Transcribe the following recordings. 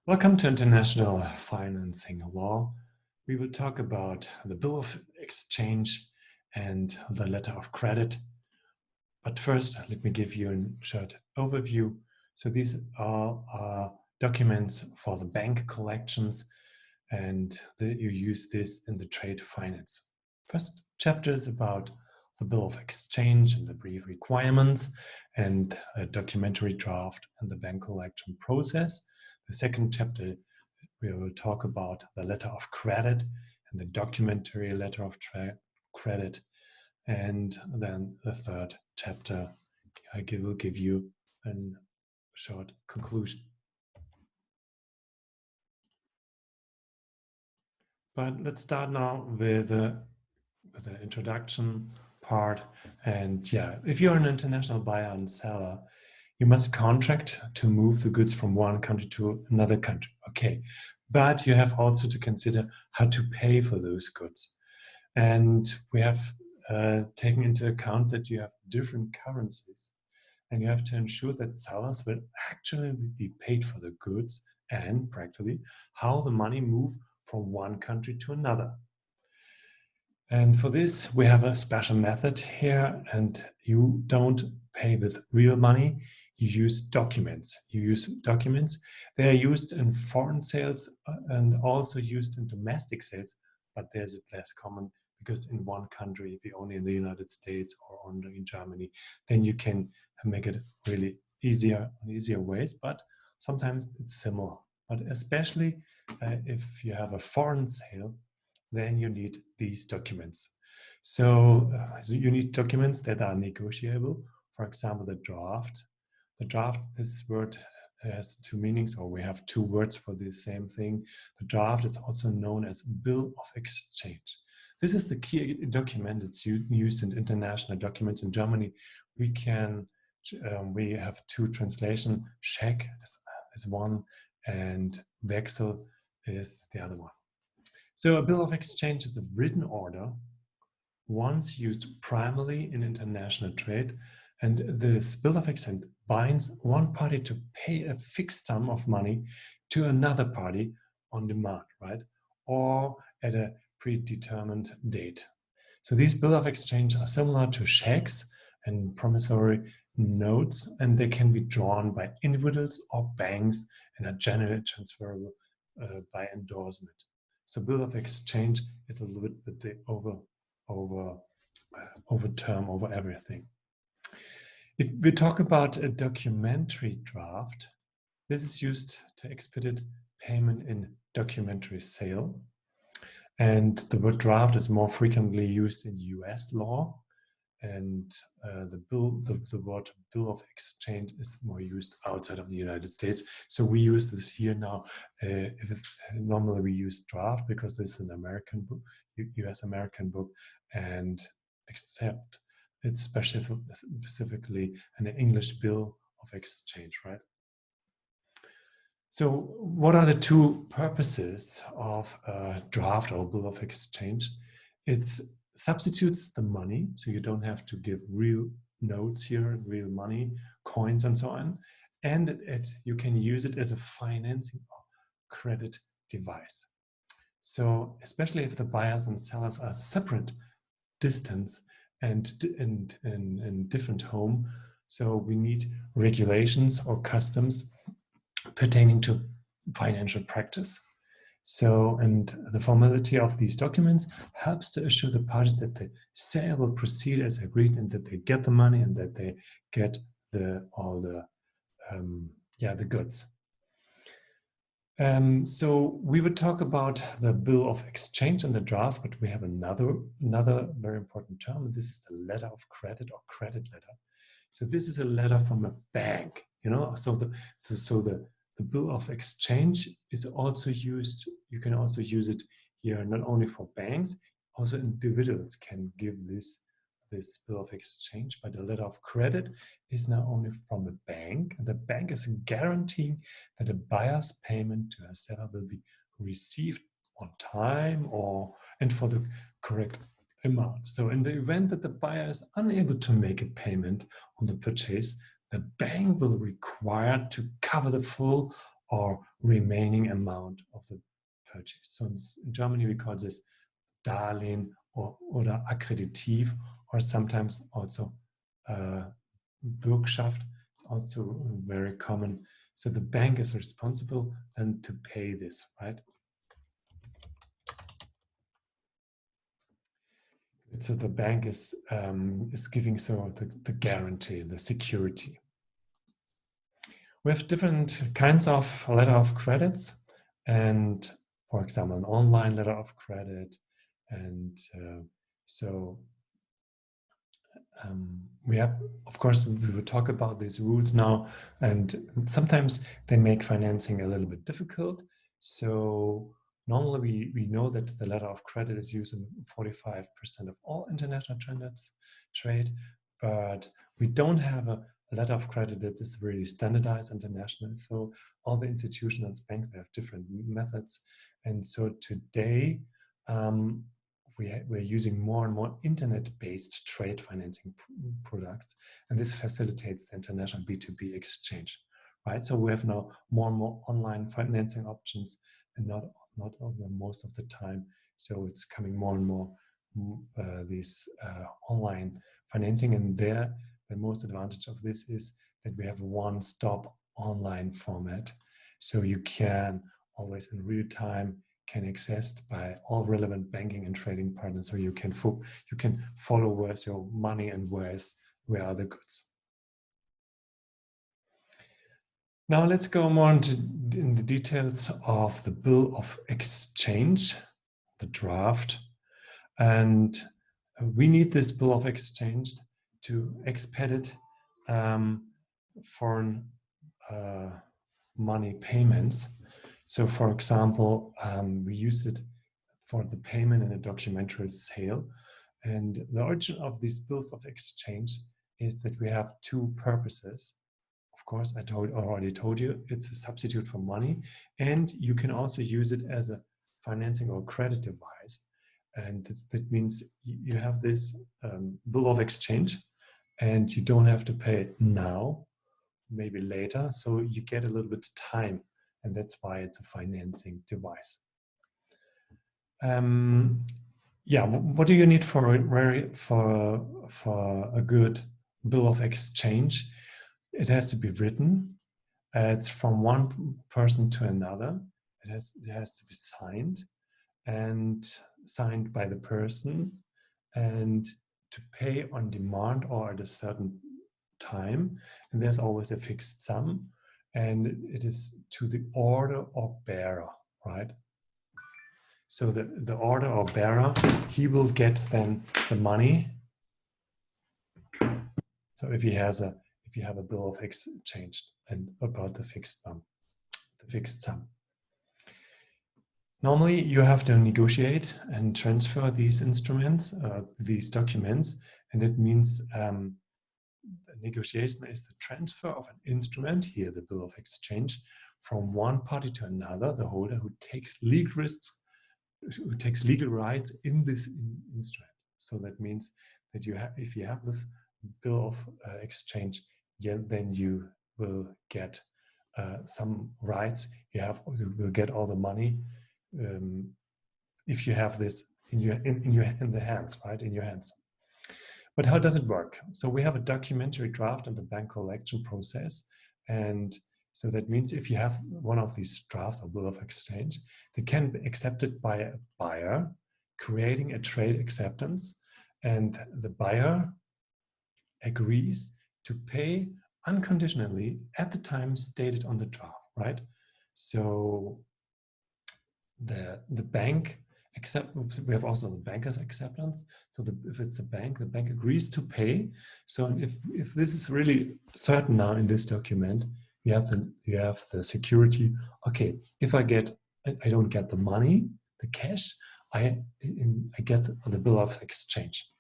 Welcome to International Financing Law. We will talk about the bill of exchange and the letter of credit. But first, let me give you a short overview. So these are documents for the bank collections, and you use this in the trade finance. First chapter is about the bill of exchange and the brief requirements and a documentary draft and the bank collection process. The second chapter, we will talk about the letter of credit and the documentary letter of credit. And then the third chapter, I will give you a short conclusion. But let's start now with the introduction part. And yeah, if you're an international buyer and seller, you must contract to move the goods from one country to another country. Okay, but you have also to consider how to pay for those goods. And we have taken into account that you have different currencies, and you have to ensure that sellers will actually be paid for the goods and practically how the money move from one country to another. And for this, we have a special method here, and you don't pay with real money. You use documents. They are used in foreign sales and also used in domestic sales, but there's it less common because in one country, if you're only in the United States or only in Germany, then you can make it really easier ways, but sometimes it's similar. But especially if you have a foreign sale, then you need these documents. So you need documents that are negotiable. For example, the draft. The draft, this word has two meanings, or we have two words for the same thing. The draft is also known as bill of exchange. This is the key document. It's used in international documents. In Germany, we have two translations. Scheck is one, and Wechsel is the other one. So a bill of exchange is a written order, once used primarily in international trade, and this bill of exchange binds one party to pay a fixed sum of money to another party on demand, right? Or at a predetermined date. So these bill of exchange are similar to checks and promissory notes, and they can be drawn by individuals or banks and are generally transferable by endorsement. So bill of exchange is a little bit the term over everything. If we talk about a documentary draft, this is used to expedite payment in documentary sale. And the word draft is more frequently used in US law. And the word bill of exchange is more used outside of the United States. So we use this here now. Normally we use draft because this is an American book, US American book, and except it's specifically an English bill of exchange, right? So what are the two purposes of a draft or bill of exchange? It substitutes the money, so you don't have to give real notes here, real money, coins and so on. And you can use it as a financing or credit device. So especially if the buyers and sellers are separate distance and in different home, so we need regulations or customs pertaining to financial practice. So, and the formality of these documents helps to assure the parties that the sale will proceed as agreed and that they get the money and that they get all the goods. So we would talk about the bill of exchange and the draft, but we have another very important term, and this is the letter of credit or credit letter. So this is a letter from a bank, so the bill of exchange is also used. You can also use it here, not only for banks, also individuals can give this bill of exchange, but the letter of credit is now only from a bank, and the bank is guaranteeing that a buyer's payment to a seller will be received on time and for the correct amount. So in the event that the buyer is unable to make a payment on the purchase, the bank will require to cover the full or remaining amount of the purchase. So in Germany, we call this Darlehen oder Akkreditiv, or sometimes also Bürgschaft. It's also very common. So the bank is responsible then to pay this, right? So the bank is giving the guarantee, the security. We have different kinds of letter of credits, and for example, an online letter of credit, and we have, of course, we will talk about these rules now, and sometimes they make financing a little bit difficult. So normally we know that the letter of credit is used in 45% of all international trade, but we don't have a letter of credit that is really standardized internationally. So all the institutions, banks, they have different methods. And so today, we're using more and more internet-based trade financing products, and this facilitates the international B2B exchange, right? So we have now more and more online financing options, and not most of the time. So it's coming more and more these online financing, and the most advantage of this is that we have a one-stop online format, so you can always in real time can accessed by all relevant banking and trading partners, so you can follow where's your money and where are the goods. Now let's go more in the details of the bill of exchange, the draft, and we need this bill of exchange to expedite foreign money payments. So, for example, we use it for the payment in a documentary sale. And the origin of these bills of exchange is that we have two purposes. Of course, I already told you, it's a substitute for money, and you can also use it as a financing or credit device. And that means you have this bill of exchange, and you don't have to pay it now, maybe later. So you get a little bit of time, and that's why it's a financing device. Yeah, what do you need for a good bill of exchange? It has to be written. It's from one person to another. It has to be signed, and signed by the person, and to pay on demand or at a certain time. And there's always a fixed sum, and it is to the order or bearer, right? So the order or bearer, he will get then the money. So if you have a bill of exchange and about the fixed sum. Normally, you have to negotiate and transfer these instruments, these documents, and that means the negotiation is the transfer of an instrument, here the bill of exchange, from one party to another, the holder who takes legal risks, who takes legal rights in this instrument. So that means that if you have this bill of exchange, then you will get some rights. You will get all the money if you have this in the hands, right, in your hands. But how does it work? So we have a documentary draft and the bank collection process, and so that means if you have one of these drafts or bill of exchange, they can be accepted by a buyer, creating a trade acceptance, and the buyer agrees to pay unconditionally at the time stated on the draft, right? So the bank we have also the banker's acceptance. So if it's a bank, the bank agrees to pay. So if this is really certain now in this document, you have the security. Okay, if I don't get the money, the cash, I get the bill of exchange.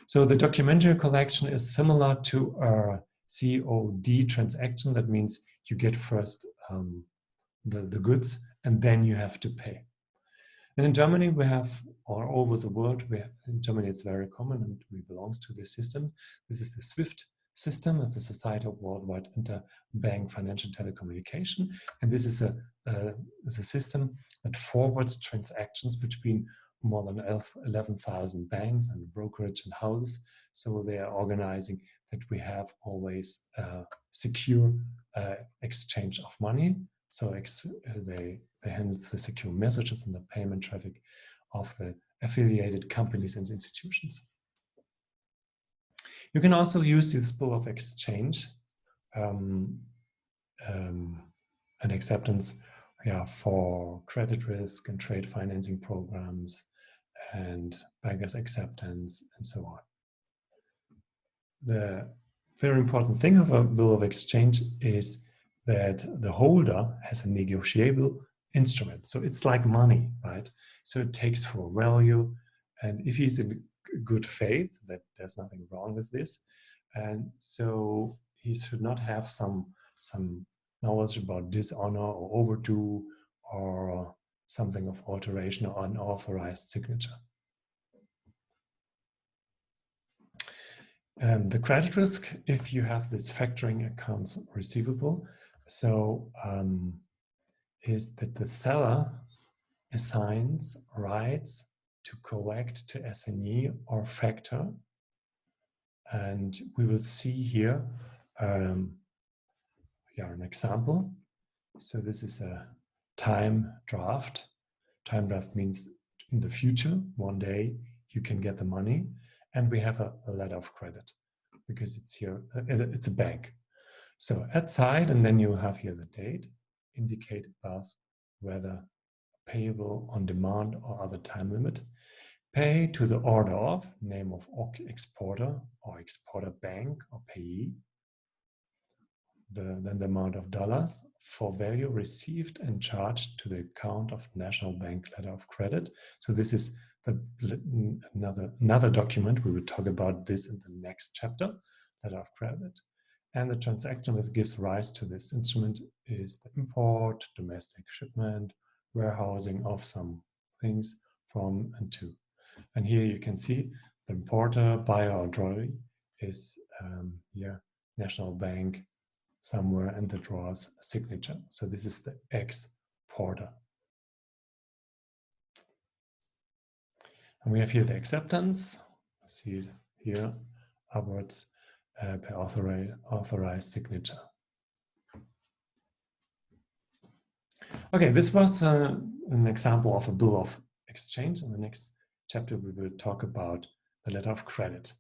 So the documentary collection is similar to a COD transaction. That means you get first the goods, and then you have to pay. And in Germany, we have, or all over the world, in Germany it's very common, and we belong to this system. This is the SWIFT system is the Society of Worldwide Interbank Financial Telecommunication. And this is a system that forwards transactions between more than 11,000 banks and brokerage and houses. So they are organizing that we have always secure exchange of money. So they handle the secure messages and the payment traffic of the affiliated companies and institutions. You can also use this bill of exchange and acceptance for credit risk and trade financing programs and bankers acceptance and so on. The very important thing of a bill of exchange is that the holder has a negotiable instrument. So it's like money, right? So it takes for value. And if he's in good faith, that there's nothing wrong with this. And so he should not have some knowledge about dishonor or overdue or something of alteration or unauthorized signature. The credit risk, if you have this factoring accounts receivable, so is that the seller assigns rights to collect to assignee or factor. And we will see here an example. So this is a time draft. Time draft means in the future, one day you can get the money. And we have a letter of credit because it's here, it's a bank. So add side, and then you have here the date, indicate above whether payable on demand or other time limit. Pay to the order of, name of exporter or exporter bank or payee. Then the amount of dollars for value received and charged to the account of National Bank letter of credit. So this is another document. We will talk about this in the next chapter, letter of credit. And the transaction that gives rise to this instrument is the import, domestic shipment, warehousing of some things from and to. And here you can see the importer, buyer or drawer is National Bank somewhere, and the drawer's signature. So this is the exporter. And we have here the acceptance. See it here upwards per authorized signature. Okay, this was an example of a bill of exchange. In the next chapter, we will talk about the letter of credit.